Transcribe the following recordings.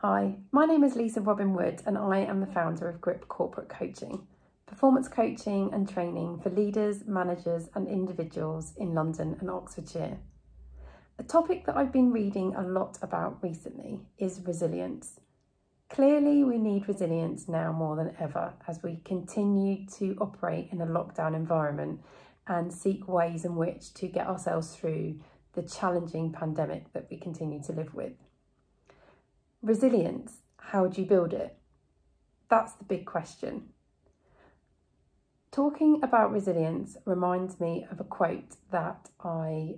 Hi, my name is Robyn Wood and I am the founder of Grip Corporate Coaching, performance coaching and training for leaders, managers and individuals in London and Oxfordshire. A topic that I've been reading a lot about recently is resilience. Clearly we need resilience now more than ever as we continue to operate in a lockdown environment and seek ways in which to get ourselves through the challenging pandemic that we continue to live with. Resilience, how do you build it? That's the big question. Talking about resilience reminds me of a quote that I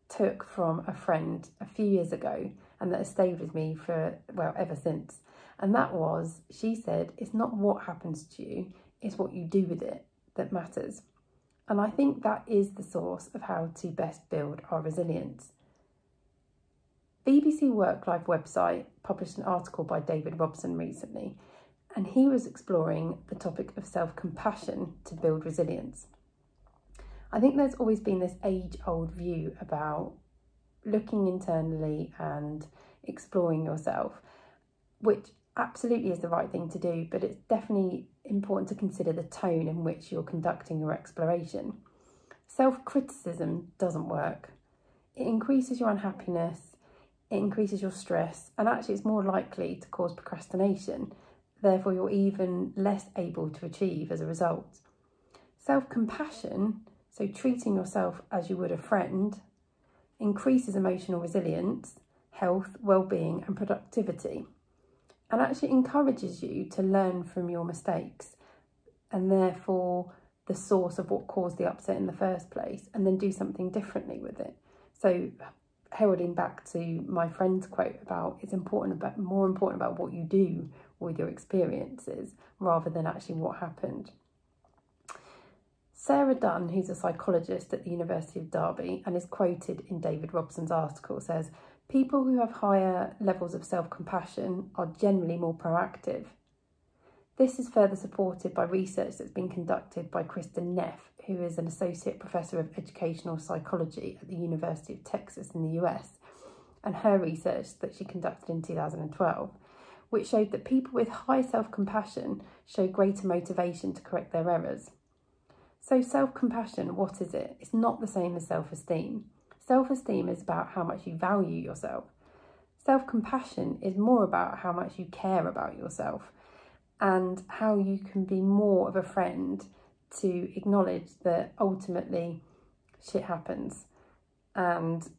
took from a friend a few years ago and that has stayed with me for, ever since. And that was, she said, it's not what happens to you, it's what you do with it that matters. And I think that is the source of how to best build our resilience. BBC Work Life website published an article by David Robson recently, and he was exploring the topic of self-compassion to build resilience. I think there's always been this age-old view about looking internally and exploring yourself, which absolutely is the right thing to do, but it's definitely important to consider the tone in which you're conducting your exploration. Self-criticism doesn't work. It increases your unhappiness, it increases your stress, and actually it's more likely to cause procrastination. Therefore, you're even less able to achieve as a result. Self-compassion, so treating yourself as you would a friend, increases emotional resilience, health, well-being and productivity, and actually encourages you to learn from your mistakes and therefore the source of what caused the upset in the first place, and then do something differently with it. So heralding back to my friend's quote about it's more important about what you do with your experiences rather than actually what happened. Sarah Dunn, who's a psychologist at the University of Derby and is quoted in David Robson's article, says, people who have higher levels of self-compassion are generally more proactive. This is further supported by research that's been conducted by Kristin Neff, who is an associate professor of educational psychology at the University of Texas in the US, and her research that she conducted in 2012, which showed that people with high self-compassion show greater motivation to correct their errors. So self-compassion, what is it? It's not the same as self-esteem. Self-esteem is about how much you value yourself. Self-compassion is more about how much you care about yourself and how you can be more of a friend to acknowledge that ultimately shit happens, and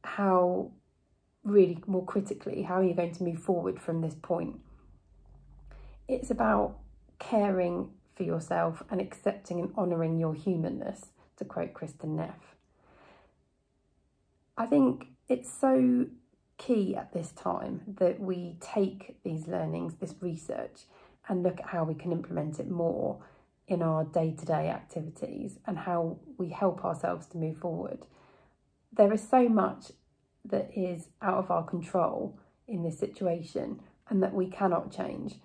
how, really more critically, how are you going to move forward from this point? It's about caring for yourself and accepting and honouring your humanness, to quote Kristin Neff. I think it's so key at this time that we take these learnings, this research, and look at how we can implement it more in our day-to-day activities and how we help ourselves to move forward. There is so much that is out of our control in this situation and that we cannot change.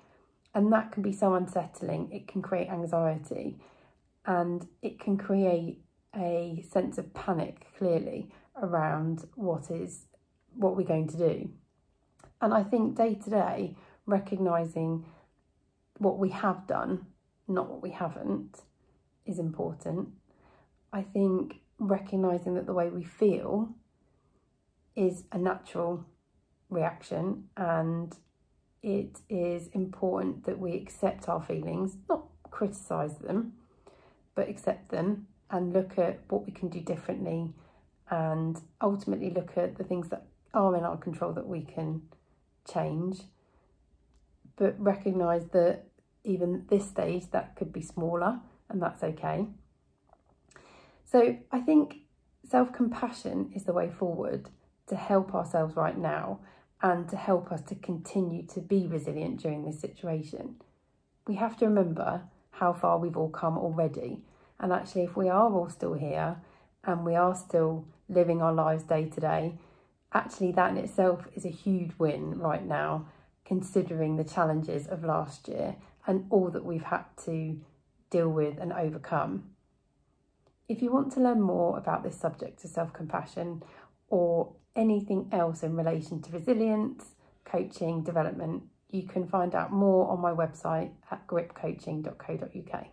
And that can be so unsettling. It can create anxiety and it can create a sense of panic, clearly, around what we're going to do. And I think day to day, recognising what we have done, not what we haven't, is important. I think recognising that the way we feel is a natural reaction, and it is important that we accept our feelings, not criticise them, but accept them and look at what we can do differently, and ultimately look at the things that are in our control that we can change, but recognise that even at this stage that could be smaller, and that's okay. So I think self-compassion is the way forward to help ourselves right now and to help us to continue to be resilient during this situation. We have to remember how far we've all come already, and actually if we are all still here and we are still living our lives day to day, actually that in itself is a huge win right now, considering the challenges of last year and all that we've had to deal with and overcome. If you want to learn more about this subject of self-compassion or anything else in relation to resilience, coaching, development, you can find out more on my website at gripcoaching.co.uk.